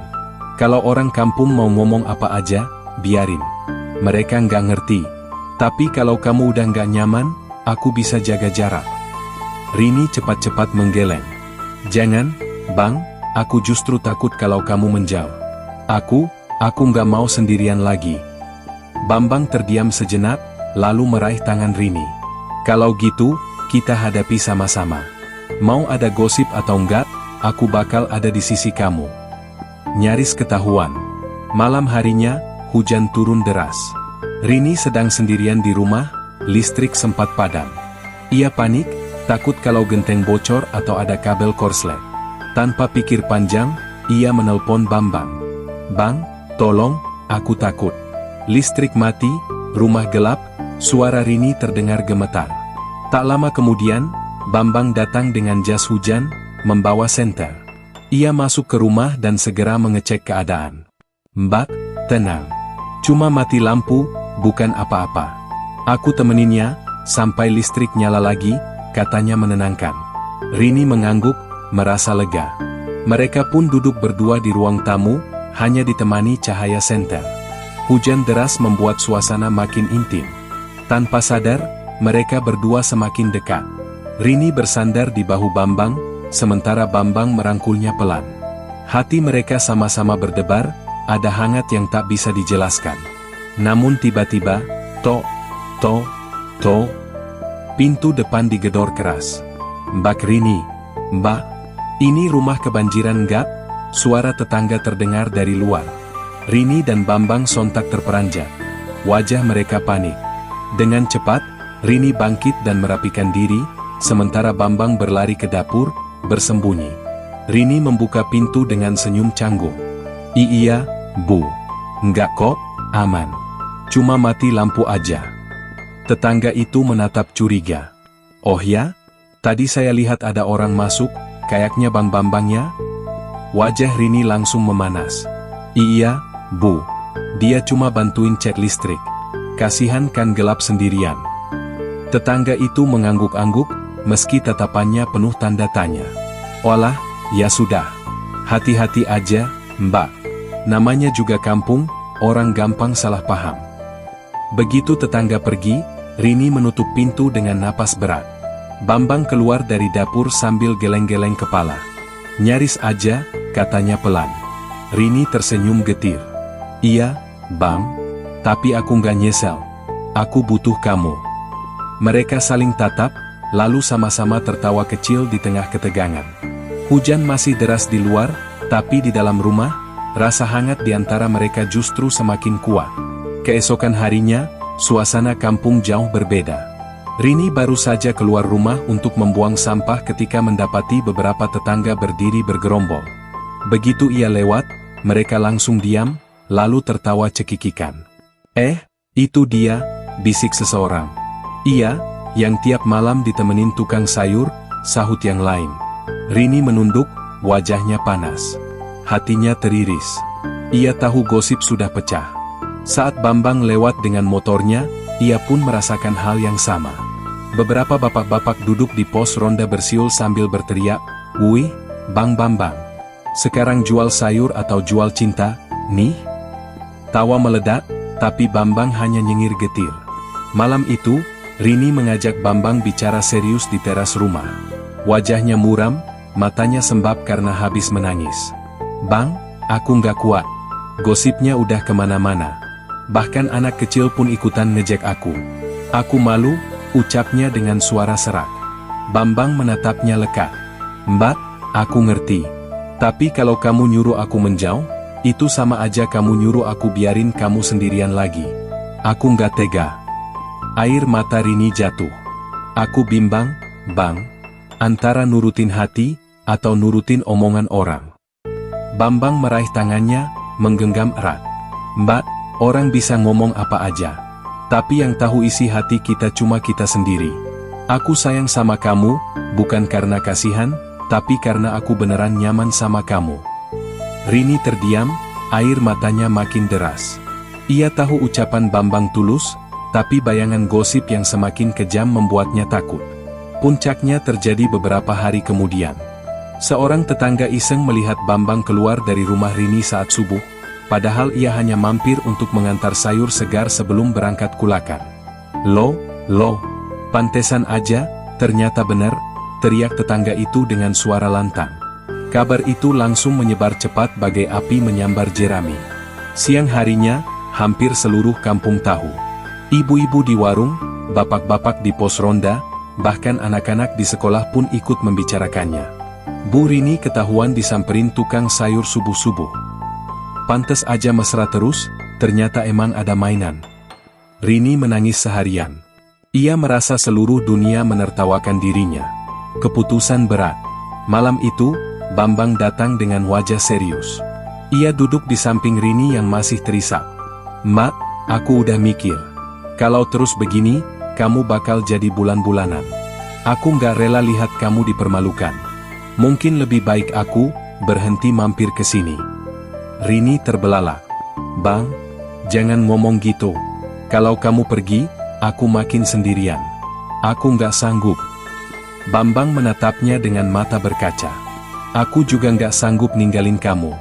Kalau orang kampung mau ngomong apa aja, biarin. Mereka nggak ngerti. Tapi kalau kamu udah nggak nyaman, aku bisa jaga jarak. Rini cepat-cepat menggeleng. Jangan, Bang, aku justru takut kalau kamu menjauh. Aku nggak mau sendirian lagi. Bambang terdiam sejenak, lalu meraih tangan Rini. Kalau gitu, kita hadapi sama-sama. Mau ada gosip atau enggak, aku bakal ada di sisi kamu. Nyaris ketahuan. Malam harinya, hujan turun deras. Rini sedang sendirian di rumah, listrik sempat padam. Ia panik, takut kalau genteng bocor atau ada kabel korslet. Tanpa pikir panjang, ia menelpon Bambang. Bang, tolong, aku takut. Listrik mati, rumah gelap, suara Rini terdengar gemetar. Tak lama kemudian, Bambang datang dengan jas hujan, membawa senter. Ia masuk ke rumah dan segera mengecek keadaan. Mbak, tenang. Cuma mati lampu, bukan apa-apa. Aku temeninnya, sampai listrik nyala lagi, katanya menenangkan. Rini mengangguk, merasa lega. Mereka pun duduk berdua di ruang tamu, hanya ditemani cahaya senter. Hujan deras membuat suasana makin intim. Tanpa sadar, mereka berdua semakin dekat. Rini bersandar di bahu Bambang, sementara Bambang merangkulnya pelan. Hati mereka sama-sama berdebar, ada hangat yang tak bisa dijelaskan. Namun tiba-tiba, tok, pintu depan digedor keras. Mbak Rini, Mbak, ini rumah kebanjiran nggak? Suara tetangga terdengar dari luar. Rini dan Bambang sontak terperanjat. Wajah mereka panik. Dengan cepat, Rini bangkit dan merapikan diri, sementara Bambang berlari ke dapur, bersembunyi. Rini membuka pintu dengan senyum canggung. Iya, Bu. Enggak kok, aman. Cuma mati lampu aja. Tetangga itu menatap curiga. Oh ya? Tadi saya lihat ada orang masuk, kayaknya Bang Bambangnya. Wajah Rini langsung memanas. Iya, Bu. Dia cuma bantuin cek listrik. Kasihan kan gelap sendirian. Tetangga itu mengangguk-angguk, meski tatapannya penuh tanda tanya. Walah, ya sudah. Hati-hati aja, Mbak. Namanya juga kampung, orang gampang salah paham. Begitu tetangga pergi, Rini menutup pintu dengan napas berat. Bambang keluar dari dapur sambil geleng-geleng kepala. Nyaris aja, katanya pelan. Rini tersenyum getir. Iya, Bang. Tapi aku nggak nyesel. Aku butuh kamu. Mereka saling tatap, lalu sama-sama tertawa kecil di tengah ketegangan. Hujan masih deras di luar, tapi di dalam rumah, rasa hangat di antara mereka justru semakin kuat. Keesokan harinya, suasana kampung jauh berbeda. Rini baru saja keluar rumah untuk membuang sampah ketika mendapati beberapa tetangga berdiri bergerombol. Begitu ia lewat, mereka langsung diam, lalu tertawa cekikikan. Itu dia, bisik seseorang. Iya, yang tiap malam ditemenin tukang sayur, sahut yang lain. Rini menunduk, wajahnya panas. Hatinya teriris. Ia tahu gosip sudah pecah. Saat Bambang lewat dengan motornya, ia pun merasakan hal yang sama. Beberapa bapak-bapak duduk di pos ronda bersiul sambil berteriak, "Wih, Bang Bambang. Sekarang jual sayur atau jual cinta, nih?" Tawa meledak, tapi Bambang hanya nyengir getir. Malam itu, Rini mengajak Bambang bicara serius di teras rumah. Wajahnya muram, matanya sembab karena habis menangis. "Bang, aku nggak kuat. Gosipnya udah kemana-mana. Bahkan anak kecil pun ikutan ngejek aku. Aku malu," ucapnya dengan suara serak. Bambang menatapnya lekat. "Mbak, aku ngerti. Tapi kalau kamu nyuruh aku menjauh, itu sama aja kamu nyuruh aku biarin kamu sendirian lagi. Aku nggak tega." Air mata Rini jatuh. "Aku bimbang, Bang. Antara nurutin hati, atau nurutin omongan orang." Bambang meraih tangannya, menggenggam erat. "Mbak, orang bisa ngomong apa aja. Tapi yang tahu isi hati kita cuma kita sendiri. Aku sayang sama kamu, bukan karena kasihan, tapi karena aku beneran nyaman sama kamu." Rini terdiam, air matanya makin deras. Ia tahu ucapan Bambang tulus, tapi bayangan gosip yang semakin kejam membuatnya takut. Puncaknya terjadi beberapa hari kemudian. Seorang tetangga iseng melihat Bambang keluar dari rumah Rini saat subuh, padahal ia hanya mampir untuk mengantar sayur segar sebelum berangkat kulakan. Loh, pantesan aja, ternyata benar," teriak tetangga itu dengan suara lantang. Kabar itu langsung menyebar cepat bagai api menyambar jerami. Siang harinya, hampir seluruh kampung tahu. Ibu-ibu di warung, bapak-bapak di pos ronda, bahkan anak-anak di sekolah pun ikut membicarakannya. Bu Rini ketahuan disamperin tukang sayur subuh-subuh. Pantes aja mesra terus, ternyata emang ada mainan. Rini menangis seharian. Ia merasa seluruh dunia menertawakan dirinya. Keputusan berat. Malam itu, Bambang datang dengan wajah serius. Ia duduk di samping Rini yang masih terisak. "Mak, aku udah mikir. Kalau terus begini, kamu bakal jadi bulan-bulanan. Aku nggak rela lihat kamu dipermalukan. Mungkin lebih baik aku berhenti mampir ke sini." Rini terbelalak. "Bang, jangan ngomong gitu. Kalau kamu pergi, aku makin sendirian. Aku nggak sanggup." Bambang menatapnya dengan mata berkaca. "Aku juga nggak sanggup ninggalin kamu.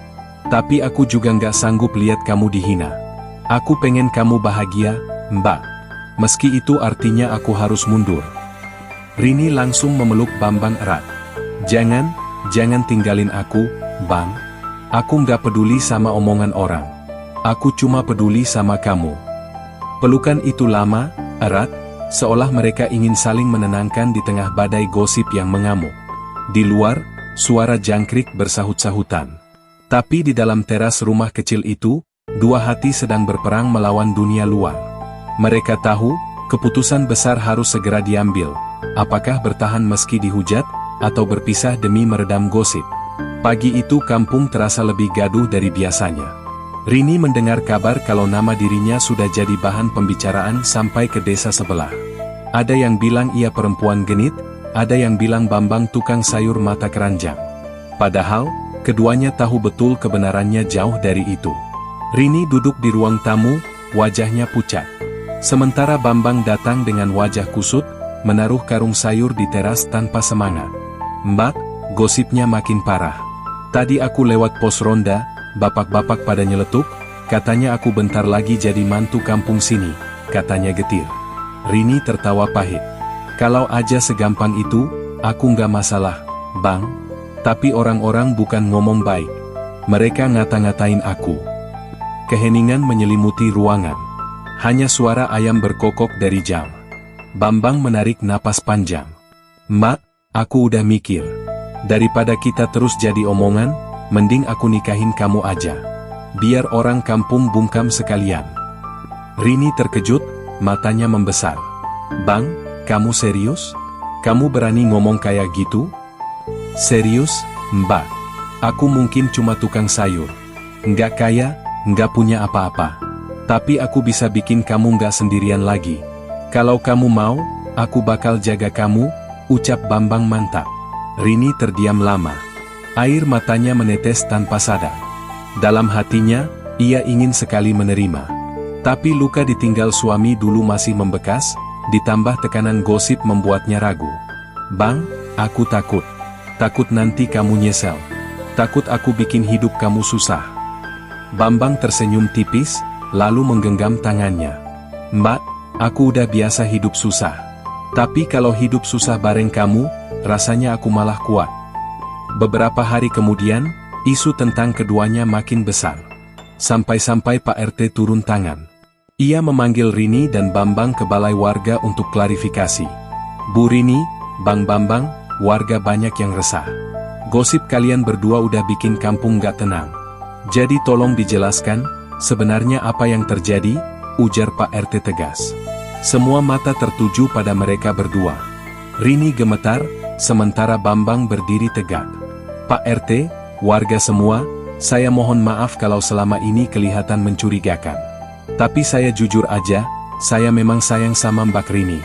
Tapi aku juga nggak sanggup lihat kamu dihina. Aku pengen kamu bahagia, Mbak. Meski itu artinya aku harus mundur." Rini langsung memeluk Bambang erat. Jangan tinggalin aku, Bang. Aku nggak peduli sama omongan orang. Aku cuma peduli sama kamu." Pelukan itu lama, erat, seolah mereka ingin saling menenangkan di tengah badai gosip yang mengamuk. Di luar, suara jangkrik bersahut-sahutan. Tapi di dalam teras rumah kecil itu, dua hati sedang berperang melawan dunia luar. Mereka tahu, keputusan besar harus segera diambil. Apakah bertahan meski dihujat, atau berpisah demi meredam gosip? Pagi itu kampung terasa lebih gaduh dari biasanya. Rini mendengar kabar kalau nama dirinya sudah jadi bahan pembicaraan sampai ke desa sebelah. Ada yang bilang ia perempuan genit, ada yang bilang Bambang tukang sayur mata keranjang. Padahal, keduanya tahu betul kebenarannya jauh dari itu. Rini duduk di ruang tamu, wajahnya pucat. Sementara Bambang datang dengan wajah kusut, menaruh karung sayur di teras tanpa semangat. "Mbak, gosipnya makin parah. Tadi aku lewat pos ronda, bapak-bapak pada nyeletuk, katanya aku bentar lagi jadi mantu kampung sini," katanya getir. Rini tertawa pahit. Kalau aja segampang itu, aku nggak masalah, Bang. Tapi orang-orang bukan ngomong baik. Mereka ngata-ngatain aku. Keheningan menyelimuti ruangan. Hanya suara ayam berkokok dari jauh. Bambang menarik napas panjang. Mak, aku udah mikir. Daripada kita terus jadi omongan, mending aku nikahin kamu aja. Biar orang kampung bungkam sekalian. Rini terkejut, matanya membesar. Bang, kamu serius? Kamu berani ngomong kayak gitu? Serius, Mbak. Aku mungkin cuma tukang sayur. Nggak kaya, nggak punya apa-apa. Tapi aku bisa bikin kamu nggak sendirian lagi. Kalau kamu mau, aku bakal jaga kamu, ucap Bambang mantap. Rini terdiam lama. Air matanya menetes tanpa sadar. Dalam hatinya, ia ingin sekali menerima. Tapi luka ditinggal suami dulu masih membekas, ditambah tekanan gosip membuatnya ragu. Bang, aku takut. Takut nanti kamu nyesel. Takut aku bikin hidup kamu susah. Bambang tersenyum tipis, lalu menggenggam tangannya. Mbak, aku udah biasa hidup susah. Tapi kalau hidup susah bareng kamu, rasanya aku malah kuat. Beberapa hari kemudian, isu tentang keduanya makin besar. Sampai-sampai Pak RT turun tangan. Ia memanggil Rini dan Bambang ke balai warga untuk klarifikasi. Bu Rini, Bang Bambang, warga banyak yang resah. Gosip kalian berdua udah bikin kampung gak tenang. Jadi tolong dijelaskan, sebenarnya apa yang terjadi, ujar Pak RT tegas. Semua mata tertuju pada mereka berdua. Rini gemetar, sementara Bambang berdiri tegak. Pak RT, warga semua, saya mohon maaf kalau selama ini kelihatan mencurigakan. Tapi saya jujur aja, saya memang sayang sama Mbak Rini.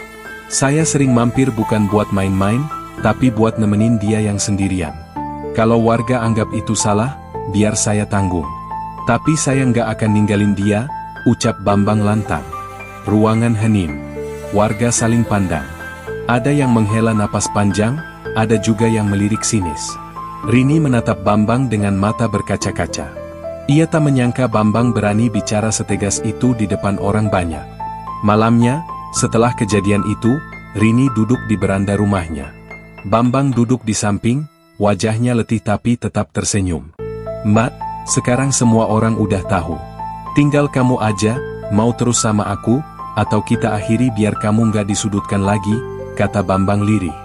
Saya sering mampir bukan buat main-main, tapi buat nemenin dia yang sendirian. Kalau warga anggap itu salah, biar saya tanggung. Tapi saya nggak akan ninggalin dia, ucap Bambang lantang. Ruangan hening. Warga saling pandang. Ada yang menghela napas panjang, ada juga yang melirik sinis. Rini menatap Bambang dengan mata berkaca-kaca. Ia tak menyangka Bambang berani bicara setegas itu di depan orang banyak. Malamnya, setelah kejadian itu, Rini duduk di beranda rumahnya. Bambang duduk di samping, wajahnya letih tapi tetap tersenyum. Mbak, sekarang semua orang udah tahu. Tinggal kamu aja, mau terus sama aku, atau kita akhiri biar kamu nggak disudutkan lagi, kata Bambang lirih.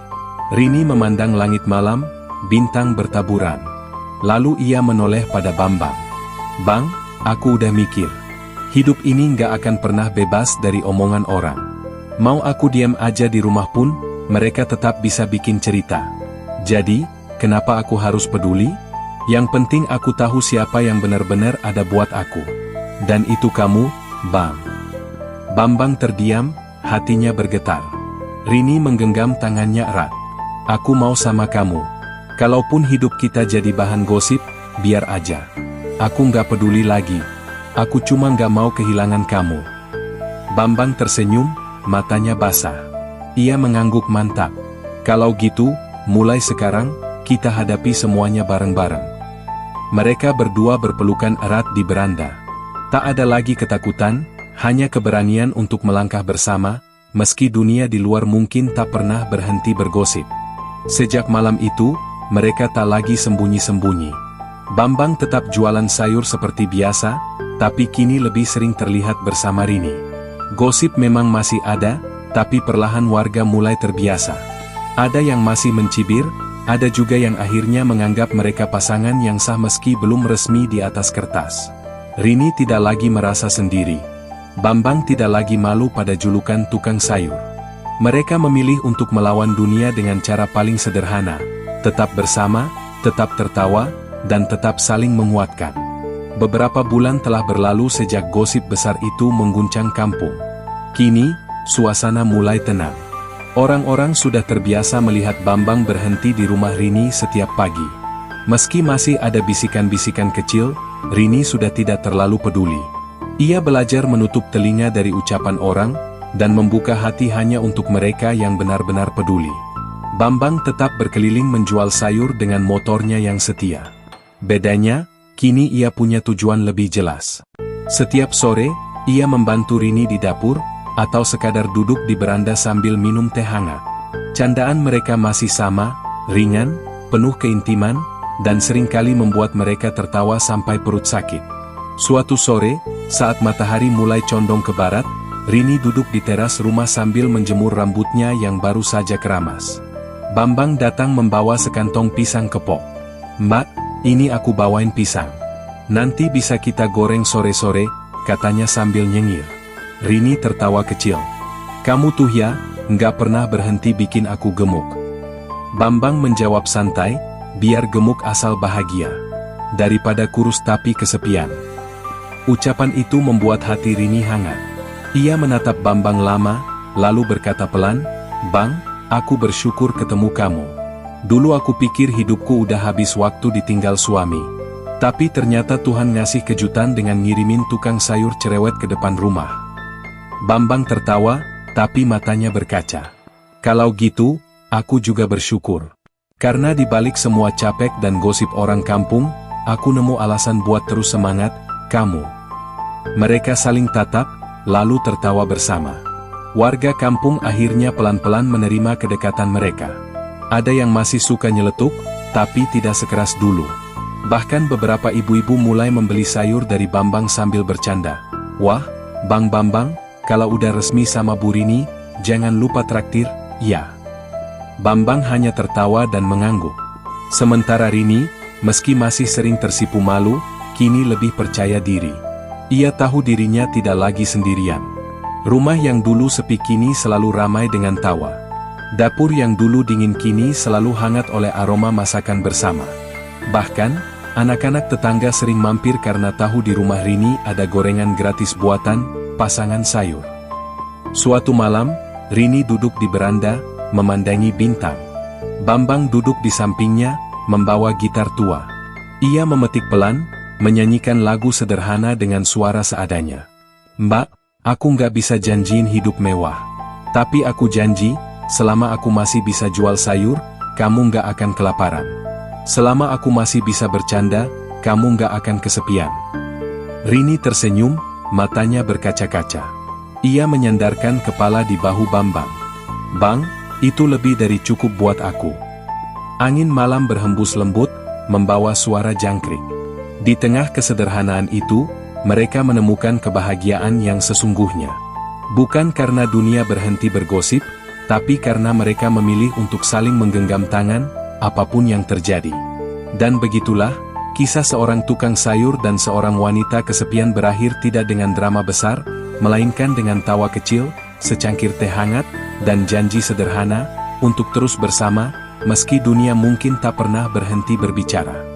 Rini memandang langit malam, bintang bertaburan. Lalu ia menoleh pada Bambang. Bang, aku udah mikir. Hidup ini nggak akan pernah bebas dari omongan orang. Mau aku diam aja di rumah pun, mereka tetap bisa bikin cerita. Jadi, kenapa aku harus peduli? Yang penting aku tahu siapa yang benar-benar ada buat aku. Dan itu kamu, Bang. Bambang terdiam, hatinya bergetar. Rini menggenggam tangannya erat. Aku mau sama kamu. Kalaupun hidup kita jadi bahan gosip, biar aja. Aku nggak peduli lagi. Aku cuma nggak mau kehilangan kamu. Bambang tersenyum, matanya basah. Ia mengangguk mantap. Kalau gitu, mulai sekarang, kita hadapi semuanya bareng-bareng. Mereka berdua berpelukan erat di beranda. Tak ada lagi ketakutan, hanya keberanian untuk melangkah bersama, meski dunia di luar mungkin tak pernah berhenti bergosip. Sejak malam itu, mereka tak lagi sembunyi-sembunyi. Bambang tetap jualan sayur seperti biasa, tapi kini lebih sering terlihat bersama Rini. Gosip memang masih ada, tapi perlahan warga mulai terbiasa. Ada yang masih mencibir, ada juga yang akhirnya menganggap mereka pasangan yang sah meski belum resmi di atas kertas. Rini tidak lagi merasa sendiri. Bambang tidak lagi malu pada julukan tukang sayur. Mereka memilih untuk melawan dunia dengan cara paling sederhana, tetap bersama, tetap tertawa, dan tetap saling menguatkan. Beberapa bulan telah berlalu sejak gosip besar itu mengguncang kampung. Kini, suasana mulai tenang. Orang-orang sudah terbiasa melihat Bambang berhenti di rumah Rini setiap pagi. Meski masih ada bisikan-bisikan kecil, Rini sudah tidak terlalu peduli. Ia belajar menutup telinga dari ucapan orang, dan membuka hati hanya untuk mereka yang benar-benar peduli. Bambang tetap berkeliling menjual sayur dengan motornya yang setia. Bedanya, kini ia punya tujuan lebih jelas. Setiap sore, ia membantu Rini di dapur, atau sekadar duduk di beranda sambil minum teh hangat. Candaan mereka masih sama, ringan, penuh keintiman, dan seringkali membuat mereka tertawa sampai perut sakit. Suatu sore, saat matahari mulai condong ke barat, Rini duduk di teras rumah sambil menjemur rambutnya yang baru saja keramas. Bambang datang membawa sekantong pisang kepok. "Mbak, ini aku bawain pisang. Nanti bisa kita goreng sore-sore," katanya sambil nyengir. Rini tertawa kecil. "Kamu tuh ya, nggak pernah berhenti bikin aku gemuk." Bambang menjawab santai, "Biar gemuk asal bahagia. Daripada kurus tapi kesepian." Ucapan itu membuat hati Rini hangat. Ia menatap Bambang lama, lalu berkata pelan, "Bang, aku bersyukur ketemu kamu. Dulu aku pikir hidupku udah habis waktu ditinggal suami. Tapi ternyata Tuhan ngasih kejutan dengan ngirimin tukang sayur cerewet ke depan rumah." Bambang tertawa, tapi matanya berkaca. "Kalau gitu, aku juga bersyukur. Karena di balik semua capek dan gosip orang kampung, aku nemu alasan buat terus semangat, kamu." Mereka saling tatap, lalu tertawa bersama. Warga kampung akhirnya pelan-pelan menerima kedekatan mereka. Ada yang masih suka nyeletuk, tapi tidak sekeras dulu. Bahkan beberapa ibu-ibu mulai membeli sayur dari Bambang sambil bercanda. "Wah, Bang Bambang, kalau udah resmi sama Bu Rini, jangan lupa traktir, ya." Bambang hanya tertawa dan mengangguk. Sementara Rini, meski masih sering tersipu malu, kini lebih percaya diri. Ia tahu dirinya tidak lagi sendirian. Rumah yang dulu sepi kini selalu ramai dengan tawa. Dapur yang dulu dingin kini selalu hangat oleh aroma masakan bersama. Bahkan, anak-anak tetangga sering mampir karena tahu di rumah Rini ada gorengan gratis buatan pasangan sayur. Suatu malam, Rini duduk di beranda, memandangi bintang. Bambang duduk di sampingnya, membawa gitar tua. Ia memetik pelan, menyanyikan lagu sederhana dengan suara seadanya. "Mbak, aku nggak bisa janjiin hidup mewah. Tapi aku janji, selama aku masih bisa jual sayur, kamu nggak akan kelaparan. Selama aku masih bisa bercanda, kamu nggak akan kesepian." Rini tersenyum, matanya berkaca-kaca. Ia menyandarkan kepala di bahu Bambang. "Bang, itu lebih dari cukup buat aku." Angin malam berhembus lembut, membawa suara jangkrik. Di tengah kesederhanaan itu, mereka menemukan kebahagiaan yang sesungguhnya. Bukan karena dunia berhenti bergosip, tapi karena mereka memilih untuk saling menggenggam tangan, apapun yang terjadi. Dan begitulah, kisah seorang tukang sayur dan seorang wanita kesepian berakhir tidak dengan drama besar, melainkan dengan tawa kecil, secangkir teh hangat, dan janji sederhana, untuk terus bersama, meski dunia mungkin tak pernah berhenti berbicara.